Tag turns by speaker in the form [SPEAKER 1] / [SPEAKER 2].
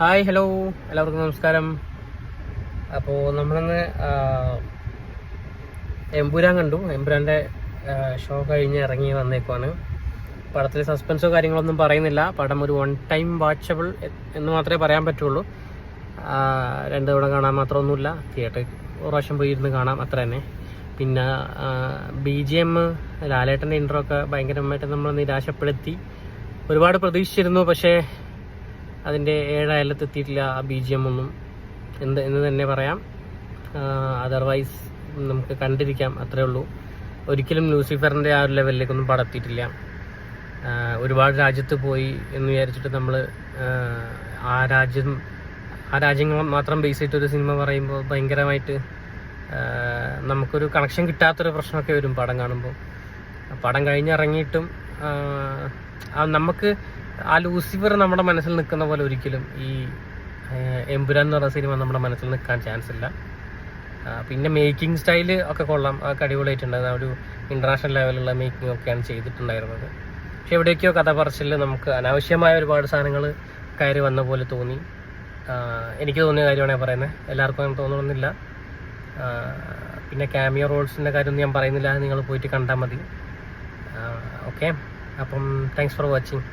[SPEAKER 1] Hi hello എല്ലാവർക്കും നമസ്കാരം. അപ്പോൾ നമ്മളിന്ന് എമ്പുരാൻ കണ്ടു. എമ്പുരാൻ്റെ ഷോ കഴിഞ്ഞ് ഇറങ്ങി വന്നേക്കുവാണ്. പടത്തിൽ സസ്പെൻസോ കാര്യങ്ങളൊന്നും പറയുന്നില്ല. പടം ഒരു വൺ ടൈം വാച്ചബിൾ എന്ന് മാത്രമേ പറയാൻ പറ്റുള്ളൂ. രണ്ട് തവണ കാണാൻ മാത്രമൊന്നുമില്ല. തിയേറ്ററിൽ ഒരു പ്രാവശ്യം പോയി ഇരുന്ന് കാണാം, അത്ര തന്നെ. പിന്നെ BGM, ലാലേട്ടൻ്റെ ഇൻട്രോ ഒക്കെ ഭയങ്കരമായിട്ട് നമ്മൾ നിരാശപ്പെടുത്തി. ഒരുപാട് പ്രതീക്ഷിച്ചിരുന്നു, പക്ഷേ അതിൻ്റെ ഏഴായാലത്തെത്തിയിട്ടില്ല ആ BGM ഒന്നും എന്ന് തന്നെ പറയാം. അതർവൈസ് നമുക്ക് കണ്ടിരിക്കാം, അത്രേ ഉള്ളൂ. ഒരിക്കലും ലൂസിഫറിൻ്റെ ആ ഒരു ലെവലിലേക്കൊന്നും പടത്തിയിട്ടില്ല. ഒരുപാട് രാജ്യത്ത് പോയി എന്ന് വിചാരിച്ചിട്ട് നമ്മൾ ആ രാജ്യങ്ങൾ മാത്രം ബേസ് ചെയ്തിട്ടൊരു സിനിമ പറയുമ്പോൾ ഭയങ്കരമായിട്ട് നമുക്കൊരു കണക്ഷൻ കിട്ടാത്തൊരു പ്രശ്നമൊക്കെ വരും പടം കാണുമ്പോൾ. പടം കഴിഞ്ഞിറങ്ങിയിട്ടും നമുക്ക് ആ ലൂസിഫർ നമ്മുടെ മനസ്സിൽ നിൽക്കുന്ന പോലെ ഒരിക്കലും ഈ എമ്പുരാൻ എന്ന് പറഞ്ഞ സിനിമ നമ്മുടെ മനസ്സിൽ നിൽക്കാൻ ചാൻസ് ഇല്ല. പിന്നെ മേക്കിംഗ് സ്റ്റൈല് ഒക്കെ കൊള്ളാം, അതൊക്കെ അടിപൊളിയായിട്ടുണ്ടായിരുന്നു. ഒരു ഇൻ്റർനാഷണൽ ലെവലുള്ള മേക്കിംഗ് ഒക്കെയാണ് ചെയ്തിട്ടുണ്ടായിരുന്നത്. പക്ഷെ എവിടെയൊക്കെയോ കഥ പറച്ചിൽ നമുക്ക് അനാവശ്യമായ ഒരുപാട് സാധനങ്ങൾ കയറി വന്ന പോലെ തോന്നി. എനിക്ക് തോന്നിയ കാര്യമാണ് പറയുന്നത്, എല്ലാവർക്കും അങ്ങനെ തോന്നണമെന്നില്ല. പിന്നെ ക്യാമിയോ റോൾസിൻ്റെ കാര്യമൊന്നും ഞാൻ പറയുന്നില്ല, നിങ്ങൾ പോയിട്ട് കണ്ടാൽ മതി. ഓക്കെ, അപ്പം താങ്ക്സ് ഫോർ വാച്ചിങ്.